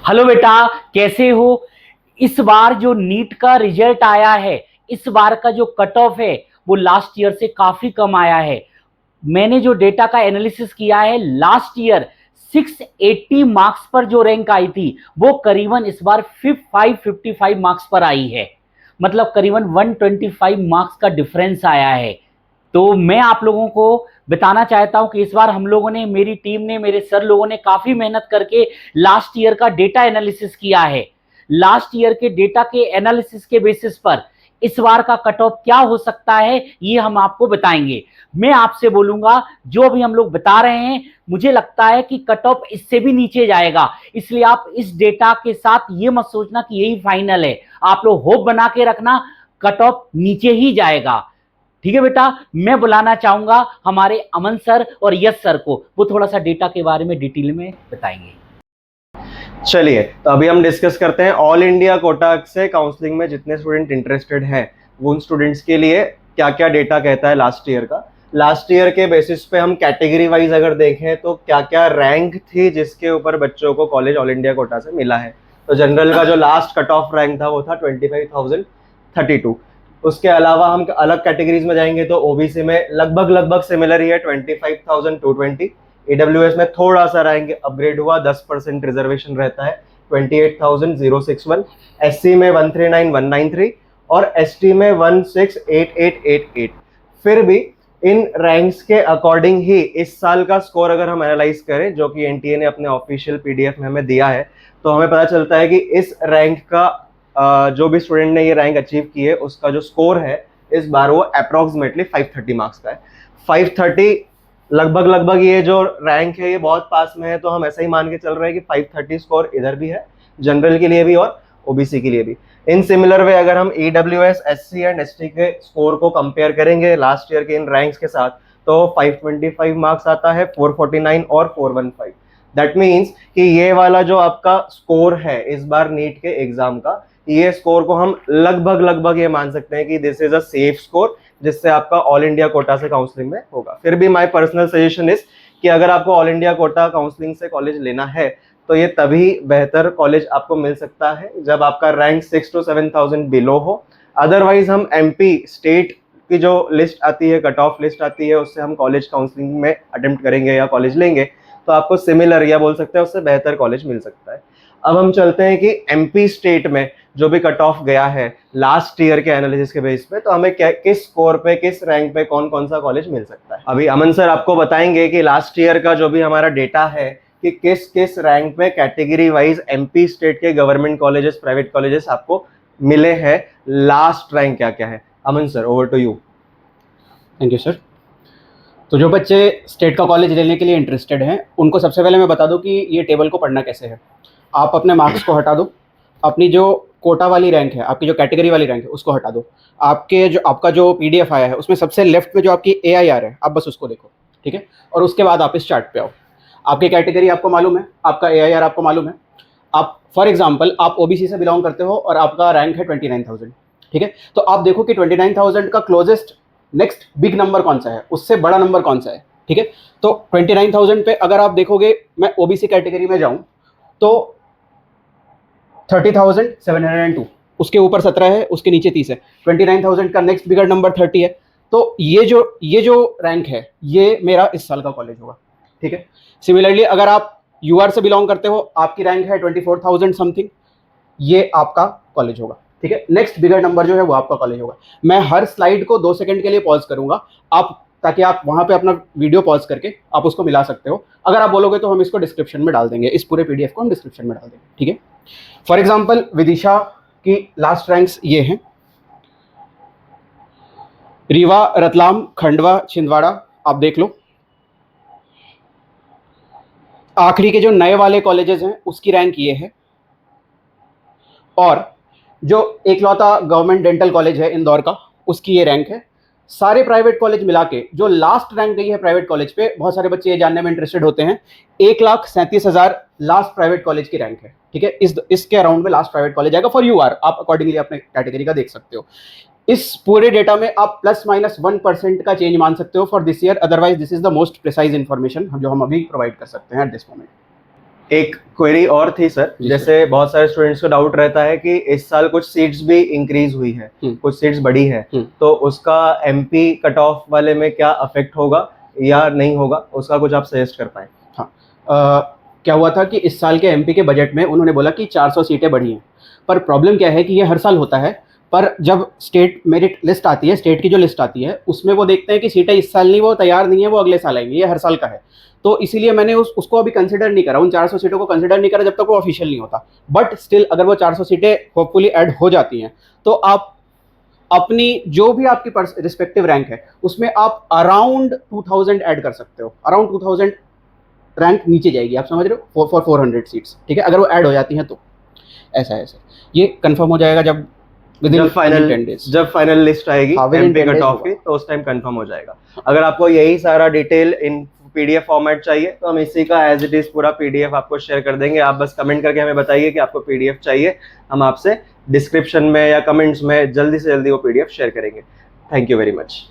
Hello बेटा, कैसे हो? इस बार जो नीट का रिजल्ट आया है, इस बार का जो कट ऑफ है वो लास्ट ईयर से काफी कम आया है। मैंने जो डेटा का एनालिसिस किया है, लास्ट ईयर 680 मार्क्स पर जो रैंक आई थी वो करीबन इस बार 555 मार्क्स पर आई है। मतलब करीबन 125 मार्क्स का डिफरेंस आया है। तो मैं आप लोगों को बताना चाहता हूं कि इस बार हम लोगों ने, मेरी टीम ने, मेरे सर लोगों ने काफी मेहनत करके लास्ट ईयर का डेटा एनालिसिस किया है। लास्ट ईयर के डेटा के एनालिसिस के बेसिस पर इस बार का कट ऑफ क्या हो सकता है ये हम आपको बताएंगे। मैं आपसे बोलूंगा, जो अभी हम लोग बता रहे हैं मुझे लगता है कि कट ऑफ इससे भी नीचे जाएगा। इसलिए आप इस डेटा के साथ ये मत सोचना कि यही फाइनल है। आप लोग होप बना के रखना, कट ऑफ नीचे ही जाएगा। ठीक है बेटा, मैं बुलाना चाहूंगा हमारे अमन सर और यश सर को, वो थोड़ा सा डेटा के बारे में डिटेल में बताएंगे। चलिए, तो अभी हम डिस्कस करते हैं ऑल इंडिया कोटा से काउंसलिंग में जितने स्टूडेंट इंटरेस्टेड हैं वो उन स्टूडेंट्स के लिए क्या क्या डेटा कहता है लास्ट ईयर का। लास्ट ईयर के बेसिस पे हम कैटेगरी वाइज अगर देखें तो क्या क्या रैंक थी जिसके ऊपर बच्चों को कॉलेज ऑल इंडिया कोटा से मिला है। तो जनरल का जो लास्ट कट ऑफ रैंक था वो था 25,032। उसके अलावा हम अलग कैटेगरीज में जाएंगे तो ओबीसी में लगभग सिमिलर ही है 25,220। AWS में थोड़ा सा रैंक अपग्रेड हुआ, 10% रिजर्वेशन रहता है 28,061। SC में 139,193 और ST में 168888। फिर भी इन रैंक्स के अकॉर्डिंग ही इस साल का स्कोर अगर हम एनालाइज करें, जो कि एनटीए ने अपने ऑफिशियल PDF में हमें दिया है, तो हमें पता चलता है कि इस रैंक का जो भी स्टूडेंट ने ये रैंक अचीव की है उसका जो स्कोर है इस बार वो अप्रोक्सीमेटली 530 मार्क्स का है। 530 लगभग ये जो रैंक है ये बहुत पास में है, तो हम ऐसा ही मान के चल रहे हैं कि 530 स्कोर इधर भी है, जनरल के लिए भी और ओबीसी के लिए भी। इन सिमिलर वे अगर हम EWS, SC एंड ST के स्कोर को कंपेयर करेंगे लास्ट ईयर के इन रैंक्स के साथ, तो 525 मार्क्स आता है, 449 और 415। दैट मीन्स कि ये वाला जो आपका स्कोर है इस बार नीट के एग्जाम का, ये स्कोर को हम लगभग ये मान सकते हैं कि this is a safe score जिससे आपका ऑल इंडिया कोटा से काउंसलिंग में होगा। फिर भी माय पर्सनल सजेशन इज कि अगर आपको ऑल इंडिया कोटा काउंसलिंग से कॉलेज लेना है तो ये तभी बेहतर कॉलेज आपको मिल सकता है जब आपका रैंक 6 to 7,000 बिलो हो। अदरवाइज हम MP स्टेट की जो लिस्ट आती है, कट ऑफ लिस्ट आती है, उससे हम कॉलेज काउंसलिंग में अटेम्प्ट करेंगे या कॉलेज लेंगे तो आपको सिमिलर या बोल सकते हैं उससे बेहतर कॉलेज मिल सकता है। अब हम चलते हैं कि MP स्टेट में जो भी कट ऑफ गया है लास्ट ईयर के एनालिसिस के बेस पे, तो हमें किस स्कोर पे, किस रैंक पे कौन कौन सा कॉलेज मिल सकता है। अभी अमन सर आपको बताएंगे कि लास्ट ईयर का जो भी हमारा डेटा है कि किस किस रैंक पे कैटेगरी वाइज MP स्टेट के गवर्नमेंट कॉलेजेस, प्राइवेट कॉलेजेस आपको मिले हैं, लास्ट रैंक क्या क्या है। Aman sir, over to you. Thank you sir. तो जो बच्चे स्टेट का कॉलेज लेने के लिए इंटरेस्टेड हैं उनको सबसे पहले मैं बता दूं कि ये टेबल को पढ़ना कैसे है। आप अपने मार्क्स को हटा दो, अपनी जो कोटा वाली रैंक है, आपकी जो कैटेगरी वाली रैंक है उसको हटा दो। आपका जो PDF आया है उसमें सबसे लेफ्ट में जो आपकी AIR है, आप बस उसको देखो, ठीक है। और उसके बाद आप इस चार्ट पे आओ। आपकी कैटेगरी आपको मालूम है, आपका AIR आपको मालूम है। आप फॉर एग्जाम्पल आप OBC से बिलोंग करते हो और आपका रैंक है 29,000, ठीक है। तो आप देखो कि 29,000 का क्लोजेस्ट नेक्स्ट बिग नंबर कौन सा है, उससे बड़ा नंबर कौन सा है, ठीक है। तो 29,000 पे अगर आप देखोगे, मैं OBC कैटेगरी में जाऊं तो 30,702, उसके ऊपर 17 है, उसके नीचे 30 है। 29,000 का नेक्स्ट बिगर नंबर 30 है। तो ये जो रैंक है ये मेरा इस साल का कॉलेज होगा, ठीक है। सिमिलरली अगर आप UR से बिलोंग करते हो, आपकी रैंक है 24,000 समथिंग, ये आपका कॉलेज होगा, ठीक है। नेक्स्ट बिगर नंबर जो है वो आपका कॉलेज होगा। मैं हर स्लाइड को 2 सेकंड के लिए पॉज करूंगा, ताकि आप वहां पे अपना वीडियो पॉज करके आप उसको मिला सकते हो। अगर आप बोलोगे तो हम इसको डिस्क्रिप्शन में डाल देंगे, इस पूरे PDF को हम डिस्क्रिप्शन में डाल देंगे, ठीक है। फॉर एग्जाम्पल विदिशा की लास्ट रैंक्स ये हैं, रीवा, रतलाम, खंडवा, छिंदवाड़ा, आप देख लो। आखिरी के जो नए वाले कॉलेजेस हैं उसकी रैंक ये है। और जो एकलौता गवर्नमेंट डेंटल कॉलेज है इंदौर का, उसकी ये रैंक है। सारे प्राइवेट कॉलेज मिला के जो लास्ट रैंक गई है प्राइवेट कॉलेज पे, बहुत सारे बच्चे ये जानने में इंटरेस्टेड होते हैं, 1,37,000 लास्ट प्राइवेट कॉलेज की रैंक है, ठीक है। इसके अराउंड में लास्ट प्राइवेट कॉलेज आएगा फॉर UR। आप अकॉर्डिंगली अपने कैटेगरी का देख सकते हो। इस पूरे डेटा में आप ±1% का चेंज मान सकते हो for this year. Otherwise this is the most precise information जो हम अभी प्रोवाइड कर सकते हैं एट दिस मोमेंट। एक क्वेरी और थी सर, जी जैसे बहुत सारे स्टूडेंट्स को डाउट रहता है कि इस साल कुछ सीट्स भी इंक्रीज हुई है, कुछ सीट्स बढ़ी है, तो उसका एमपी कट ऑफ वाले में क्या अफेक्ट होगा या नहीं होगा, उसका कुछ आप सजेस्ट कर पाए। हाँ, क्या हुआ था कि इस साल के एमपी के बजट में उन्होंने बोला कि 400 सीटें बढ़ी हैं, पर प्रॉब्लम क्या है कि ये हर साल होता है, पर जब स्टेट मेरिट लिस्ट आती है, स्टेट की जो लिस्ट आती है, उसमें वो देखते हैं कि सीटें इस साल नहीं, वो तैयार नहीं है, वो अगले साल आएंगी, ये हर साल का है। तो इसीलिए मैंने उसको अभी कंसिडर नहीं करा, उन 400 सीटों को कंसिडर नहीं करा जब तक वो ऑफिशियल नहीं होता। बट स्टिल अगर वो 400 सीटें होपफुली ऐड हो जाती हैं, तो आप अपनी जो भी आपकी रिस्पेक्टिव रैंक है उसमें आप अराउंड 2000 ऐड कर सकते हो, अराउंड 2000 रैंक नीचे जाएगी, आप समझ रहे हो, फॉर 400 सीट्स, ठीक है, अगर वो ऐड हो जाती हैं तो। ऐसा है सर, ये कंफर्म हो जाएगा जब जब फाइनल लिस्ट आएगी एमपी कट ऑफ की, तो उस टाइम कंफर्म हो जाएगा। अगर आपको यही सारा डिटेल इन पीडीएफ फॉर्मेट चाहिए तो हम इसी का एज इट इज पूरा पीडीएफ आपको शेयर कर देंगे। आप बस कमेंट करके हमें बताइए कि आपको पीडीएफ चाहिए, हम आपसे डिस्क्रिप्शन में या कमेंट्स में जल्दी से जल्दी वो पीडीएफ शेयर करेंगे। Thank you very much.